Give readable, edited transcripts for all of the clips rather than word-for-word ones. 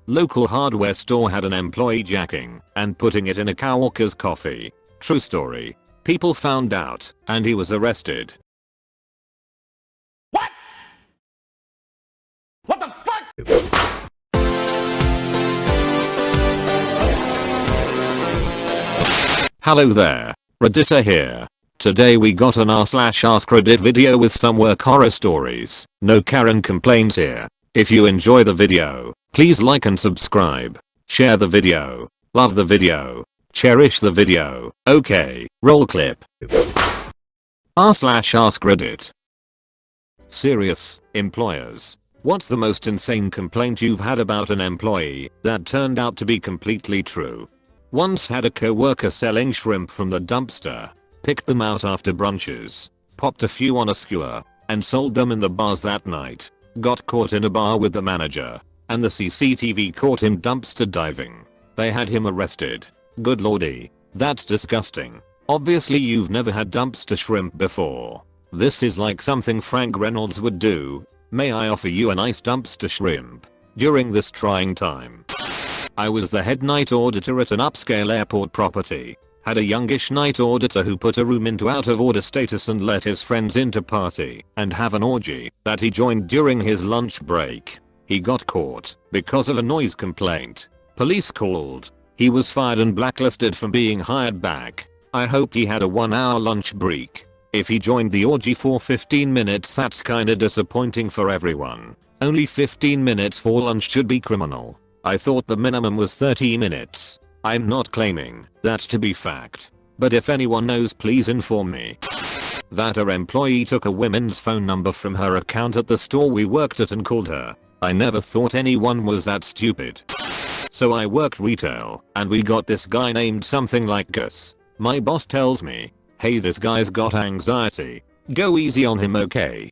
Local hardware store had an employee jacking and putting it in a coworker's coffee. True story. People found out and he was arrested. What? What the fuck? Hello there, Reddita here. Today we got an r/askreddit video with some work horror stories. No Karen complaints here. If you enjoy the video, please like and subscribe. Share the video. Love the video. Cherish the video. Okay, roll clip. r/askreddit. Serious employers. What's the most insane complaint you've had about an employee that turned out to be completely true? Once had a co-worker selling shrimp from the dumpster. Picked them out after brunches. Popped a few on a skewer. And sold them in the bars that night. Got caught in a bar with the manager. And the CCTV caught him dumpster diving. They had him arrested. Good lordy. That's disgusting. Obviously you've never had dumpster shrimp before. This is like something Frank Reynolds would do. May I offer you a nice dumpster shrimp? During this trying time. I was the head night auditor at an upscale airport property. Had a youngish night auditor who put a room into out of order status and let his friends in to party and have an orgy that he joined during his lunch break. He got caught because of a noise complaint. Police called. He was fired and blacklisted from being hired back. I hope he had a 1-hour lunch break. If he joined the orgy for 15 minutes, that's kinda disappointing for everyone. Only 15 minutes for lunch should be criminal. I thought the minimum was 30 minutes. I'm not claiming that to be fact. But if anyone knows, please inform me. That our employee took a woman's phone number from her account at the store we worked at and called her. I never thought anyone was that stupid. So I worked retail and we got this guy named something like Gus. My boss tells me, hey, this guy's got anxiety. Go easy on him, okay?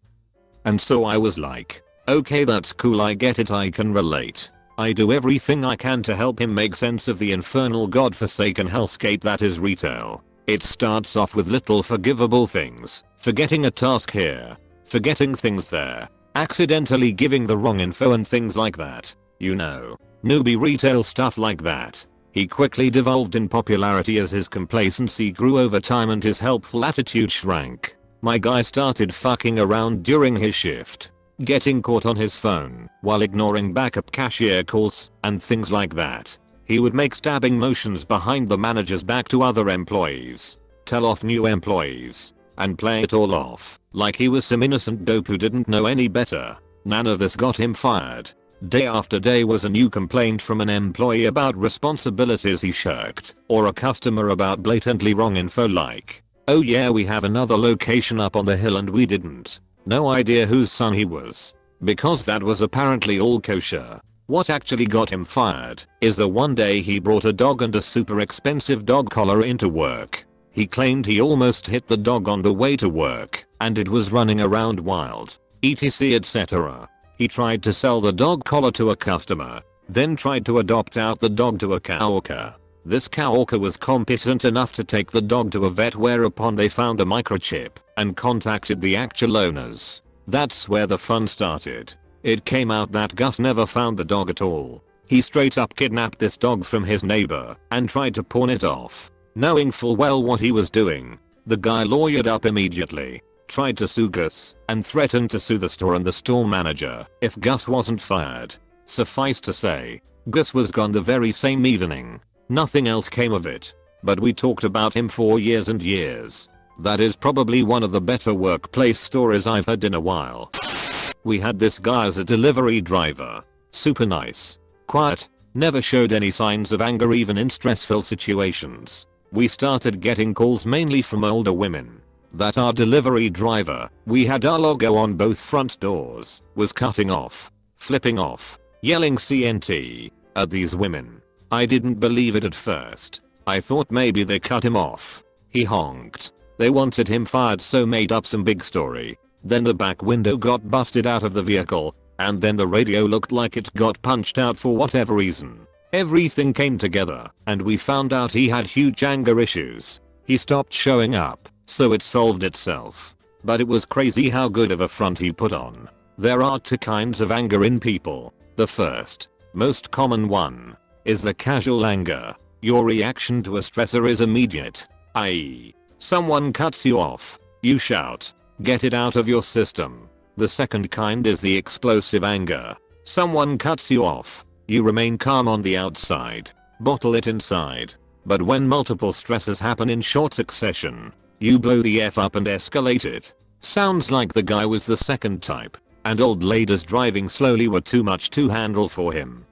And so I was like, okay, that's cool, I get it, I can relate. I do everything I can to help him make sense of the infernal godforsaken hellscape that is retail. It starts off with little forgivable things. Forgetting a task here. Forgetting things there. Accidentally giving the wrong info and things like that. You know. Newbie retail stuff like that. He quickly devolved in popularity as his complacency grew over time and his helpful attitude shrank. My guy started fucking around during his shift. Getting caught on his phone while ignoring backup cashier calls and things like that. He would make stabbing motions behind the manager's back to other employees, tell off new employees, and play it all off like he was some innocent dope who didn't know any better. None of this got him fired. Day after day was a new complaint from an employee about responsibilities he shirked, or a customer about blatantly wrong info like, oh yeah, we have another location up on the hill and we didn't. No idea whose son he was. Because that was apparently all kosher. What actually got him fired is the one day he brought a dog and a super expensive dog collar into work. He claimed he almost hit the dog on the way to work and it was running around wild, etc etc. He tried to sell the dog collar to a customer, then tried to adopt out the dog to a coworker. This coworker was competent enough to take the dog to a vet, whereupon they found the microchip and contacted the actual owners. That's where the fun started. It came out that Gus never found the dog at all. He straight up kidnapped this dog from his neighbor and tried to pawn it off. Knowing full well what he was doing, the guy lawyered up immediately, tried to sue Gus, and threatened to sue the store and the store manager if Gus wasn't fired. Suffice to say, Gus was gone the very same evening. Nothing else came of it. But we talked about him for years and years. That is probably one of the better workplace stories I've heard in a while. We had this guy as a delivery driver. Super nice. Quiet. Never showed any signs of anger even in stressful situations. We started getting calls mainly from older women. That our delivery driver, we had our logo on both front doors, was cutting off, flipping off, yelling CNT at these women. I didn't believe it at first. I thought maybe they cut him off. He honked. They wanted him fired, so made up some big story. Then the back window got busted out of the vehicle, and then the radio looked like it got punched out for whatever reason. Everything came together, and we found out he had huge anger issues. He stopped showing up, so it solved itself. But it was crazy how good of a front he put on. There are two kinds of anger in people. The first, Most common one is the casual anger. Your reaction to a stressor is immediate, i.e., someone cuts you off, you shout, get it out of your system. The second kind is the explosive anger. Someone cuts you off, you remain calm on the outside, bottle it inside. But when multiple stresses happen in short succession, you blow the F up and escalate it. Sounds like the guy was the second type, and old ladies driving slowly were too much to handle for him.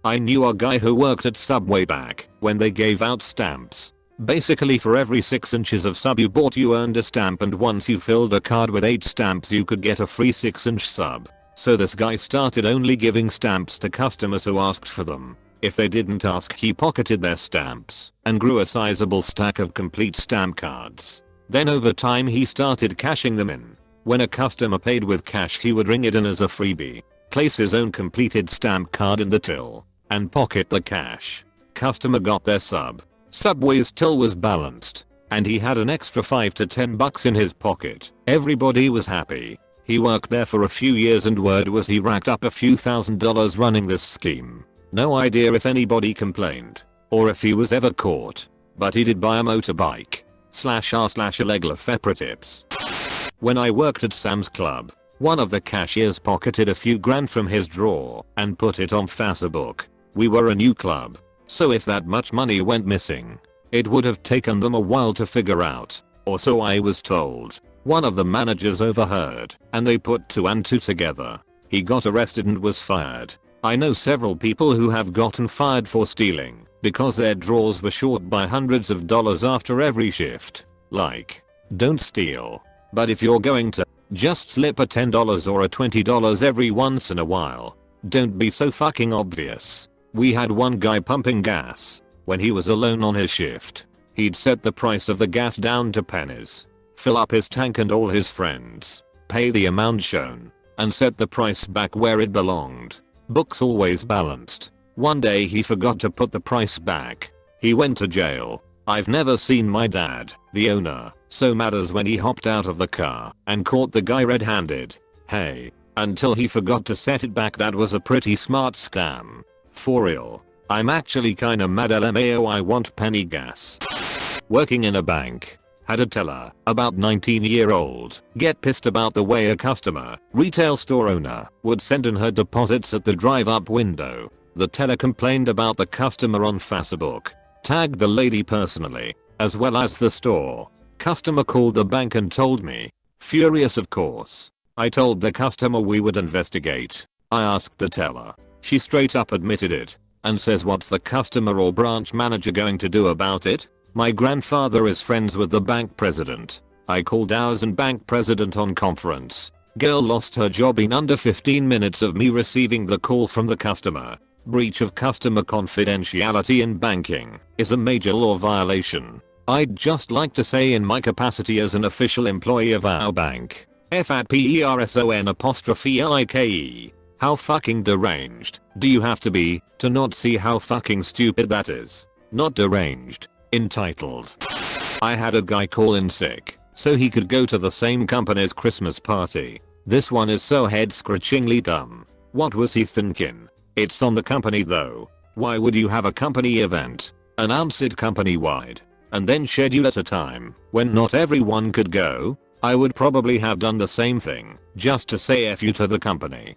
I knew a guy who worked at Subway back when they gave out stamps. Basically for every 6 inches of sub you bought you earned a stamp, and once you filled a card with 8 stamps you could get a free 6-inch sub. So this guy started only giving stamps to customers who asked for them. If they didn't ask, he pocketed their stamps and grew a sizable stack of complete stamp cards. Then over time he started cashing them in. When a customer paid with cash he would ring it in as a freebie, place his own completed stamp card in the till, and pocket the cash. Customer got their sub. Subway's till was balanced, and he had an extra $5 to $10 in his pocket. Everybody was happy. He worked there for a few years and word was he racked up a few $1,000s running this scheme. No idea if anybody complained, or if he was ever caught, but he did buy a motorbike. /r/a leg of tips. When I worked at Sam's Club, one of the cashiers pocketed a few grand from his drawer and put it on Facebook. We were a new club, so if that much money went missing, it would have taken them a while to figure out, or so I was told. One of the managers overheard, and they put 2 and 2 together. He got arrested and was fired. I know several people who have gotten fired for stealing because their drawers were short by hundreds of dollars after every shift. Like, don't steal. But if you're going to, just slip a $10 or a $20 every once in a while. Don't be so fucking obvious. We had one guy pumping gas when he was alone on his shift. He'd set the price of the gas down to pennies, fill up his tank and all his friends, pay the amount shown, and set the price back where it belonged. Books always balanced. One day he forgot to put the price back. He went to jail. I've never seen my dad, the owner, so mad as when he hopped out of the car and caught the guy red-handed. Hey, until he forgot to set it back. That was a pretty smart scam. For real. I'm actually kinda mad. LMAO, I want penny gas. Working in a bank. Had a teller, about 19-year-old, get pissed about the way a customer, retail store owner, would send in her deposits at the drive-up window. The teller complained about the customer on Facebook, tagged the lady personally, as well as the store. Customer called the bank and told me. Furious of course. I told the customer we would investigate. I asked the teller. She straight up admitted it, and says what's the customer or branch manager going to do about it? My grandfather is friends with the bank president. I called ours and bank president on conference. Girl lost her job in under 15 minutes of me receiving the call from the customer. Breach of customer confidentiality in banking is a major law violation. I'd just like to say, in my capacity as an official employee of our bank, FATPERSON_LIKE, how fucking deranged do you have to be to not see how fucking stupid that is? Not deranged. Entitled. I had a guy call in sick so he could go to the same company's Christmas party. This one is so head-scratchingly dumb. What was he thinking? It's on the company though. Why would you have a company event, announce it company-wide, and then schedule at a time when not everyone could go? I would probably have done the same thing just to say F you to the company.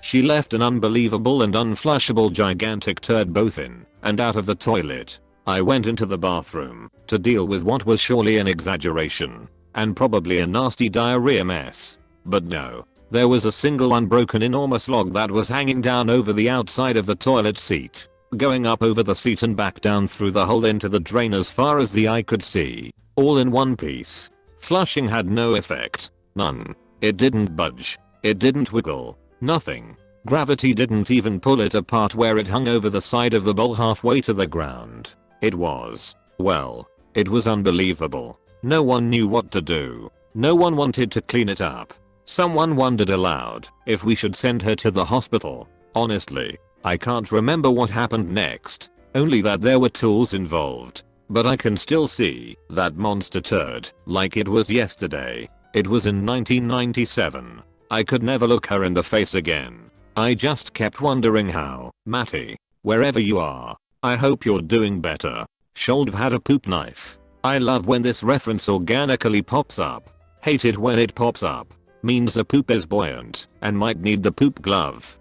She left an unbelievable and unflushable gigantic turd both in and out of the toilet. I went into the bathroom to deal with what was surely an exaggeration and probably a nasty diarrhea mess. But no, there was a single unbroken enormous log that was hanging down over the outside of the toilet seat, going up over the seat and back down through the hole into the drain as far as the eye could see, all in one piece. Flushing had no effect. None. It didn't budge. It didn't wiggle. Nothing. Gravity didn't even pull it apart where it hung over the side of the bowl halfway to the ground. It was, well, it was unbelievable. No one knew what to do. No one wanted to clean it up. Someone wondered aloud if we should send her to the hospital. Honestly, I can't remember what happened next, only that there were tools involved. But I can still see that monster turd like it was yesterday. It was in 1997. I could never look her in the face again. I just kept wondering how. Matty, wherever you are, I hope you're doing better. Should have had a poop knife. I love when this reference organically pops up. Hate it when it pops up. Means the poop is buoyant and might need the poop glove.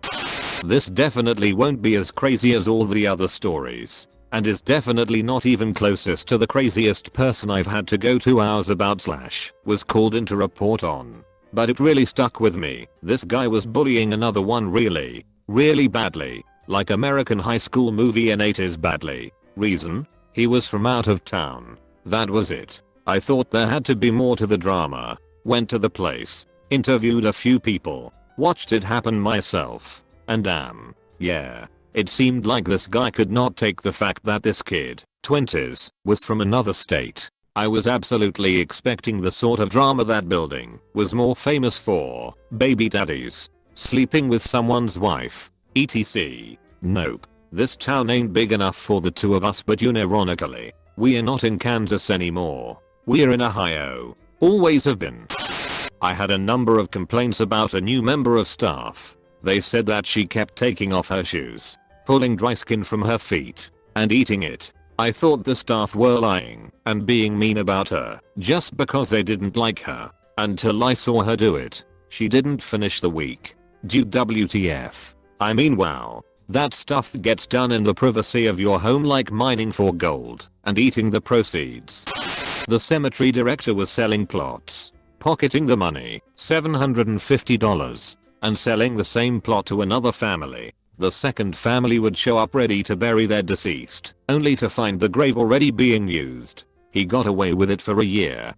This definitely won't be as crazy as all the other stories. And is definitely not even closest to the craziest person I've had to go 2 hours about / was called in to report on. But it really stuck with me. This guy was bullying another one really badly. Like American high school movie in 80s badly. Reason? He was from out of town. That was it. I thought there had to be more to the drama. Went to the place. Interviewed a few people. Watched it happen myself. And damn. Yeah. It seemed like this guy could not take the fact that this kid, 20s, was from another state. I was absolutely expecting the sort of drama that building was more famous for. Baby daddies. Sleeping with someone's wife. etc. Nope. This town ain't big enough for the two of us, but unironically, we're not in Kansas anymore. We're in Ohio. Always have been. I had a number of complaints about a new member of staff. They said that she kept taking off her shoes, pulling dry skin from her feet, and eating it. I thought the staff were lying and being mean about her just because they didn't like her, until I saw her do it. She didn't finish the week. Dude, WTF. I mean, wow. That stuff gets done in the privacy of your home, like mining for gold and eating the proceeds. The cemetery director was selling plots, pocketing the money, $750, and selling the same plot to another family. The second family would show up ready to bury their deceased, only to find the grave already being used. He got away with it for a year.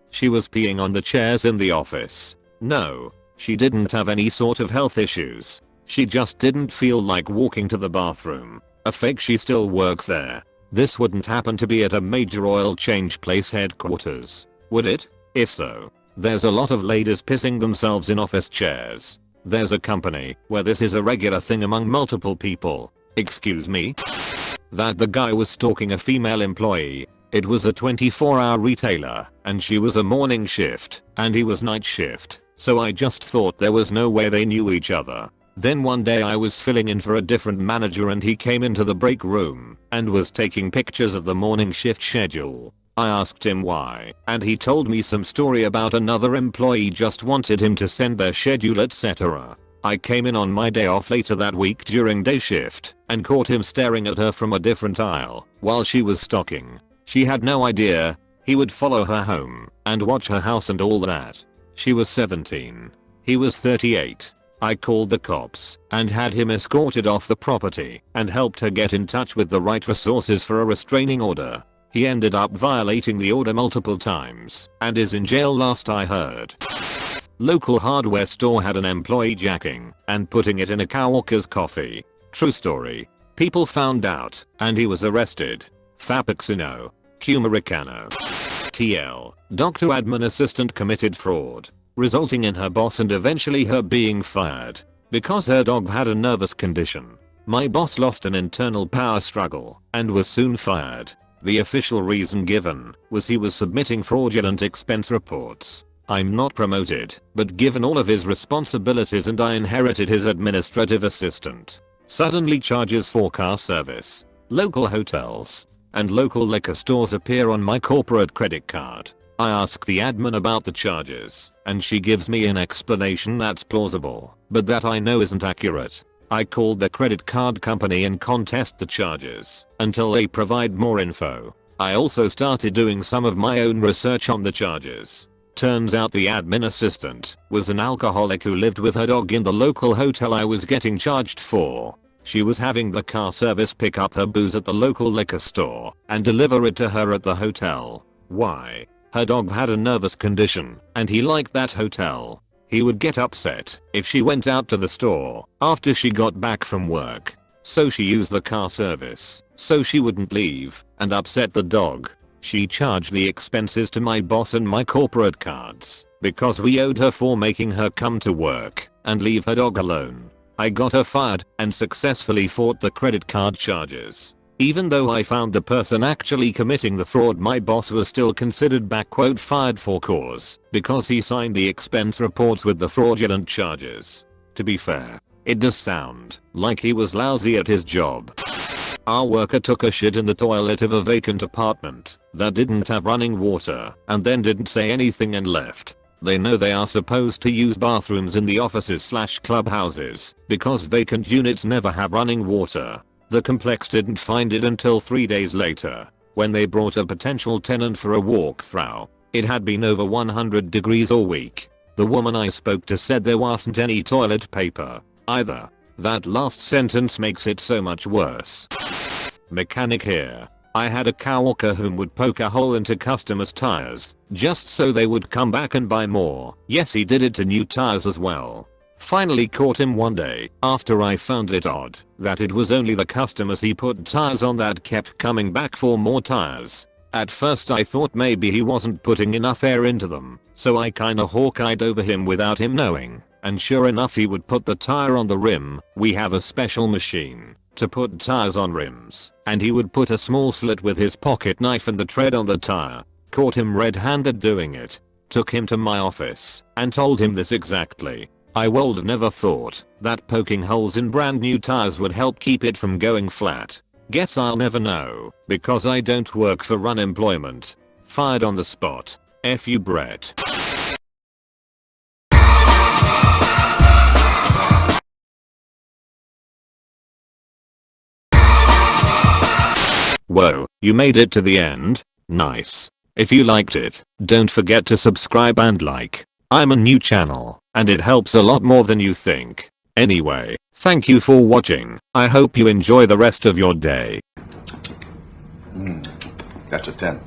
She was peeing on the chairs in the office. No, she didn't have any sort of health issues. She just didn't feel like walking to the bathroom. A fake she still works there. This wouldn't happen to be at a major oil change place headquarters, would it? If so, there's a lot of ladies pissing themselves in office chairs. There's a company where this is a regular thing among multiple people. Excuse me? That the guy was stalking a female employee. It was a 24-hour retailer, and she was a morning shift, and he was night shift, so I just thought there was no way they knew each other. Then one day I was filling in for a different manager and he came into the break room and was taking pictures of the morning shift schedule. I asked him why, and he told me some story about another employee just wanted him to send their schedule, etc. I came in on my day off later that week during day shift and caught him staring at her from a different aisle while she was stocking. She had no idea. He would follow her home and watch her house and all that. She was 17. He was 38. I called the cops and had him escorted off the property and helped her get in touch with the right resources for a restraining order. He ended up violating the order multiple times and is in jail last I heard. Local hardware store had an employee jacking and putting it in a coworker's coffee. True story. People found out and he was arrested. Fapaxino. Cumaricano. TL. Doctor admin assistant committed fraud, resulting in her boss and eventually her being fired because her dog had a nervous condition. My boss lost an internal power struggle and was soon fired. The official reason given was he was submitting fraudulent expense reports. I'm not promoted, but given all of his responsibilities and I inherited his administrative assistant. Suddenly charges for car service, local hotels, and local liquor stores appear on my corporate credit card. I ask the admin about the charges, and she gives me an explanation that's plausible, but that I know isn't accurate. I called the credit card company and contest the charges until they provide more info. I also started doing some of my own research on the charges. Turns out the admin assistant was an alcoholic who lived with her dog in the local hotel I was getting charged for. She was having the car service pick up her booze at the local liquor store and deliver it to her at the hotel. Why? Her dog had a nervous condition and he liked that hotel. He would get upset if she went out to the store after she got back from work. So she used the car service so she wouldn't leave and upset the dog. She charged the expenses to my boss and my corporate cards because we owed her for making her come to work and leave her dog alone. I got her fired and successfully fought the credit card charges. Even though I found the person actually committing the fraud, my boss was still considered "fired for cause" because he signed the expense reports with the fraudulent charges. To be fair, It does sound like he was lousy at his job. Our worker took a shit in the toilet of a vacant apartment that didn't have running water and then didn't say anything and left. They know they are supposed to use bathrooms in the offices/clubhouses because vacant units never have running water. The complex didn't find it until 3 days later when they brought a potential tenant for a walkthrough. It had been over 100 degrees all week. The woman I spoke to said there wasn't any toilet paper either. That last sentence makes it so much worse. Mechanic here. I had a coworker whom would poke a hole into customers' tires just so they would come back and buy more. Yes, he did it to new tires as well. Finally caught him one day after I found it odd that it was only the customers he put tires on that kept coming back for more tires. At first I thought maybe he wasn't putting enough air into them, so I kinda hawk-eyed over him without him knowing, and sure enough he would put the tire on the rim. We have a special machine to put tires on rims, and he would put a small slit with his pocket knife and the tread on the tire. Caught him red-handed doing it. Took him to my office and told him this exactly. I would never thought that poking holes in brand new tires would help keep it from going flat. Guess I'll never know because I don't work for Run Employment. Fired on the spot. F you, Brett. Whoa, you made it to the end? Nice. If you liked it, don't forget to subscribe and like. I'm a new channel, and it helps a lot more than you think. Anyway, thank you for watching. I hope you enjoy the rest of your day. That's a 10.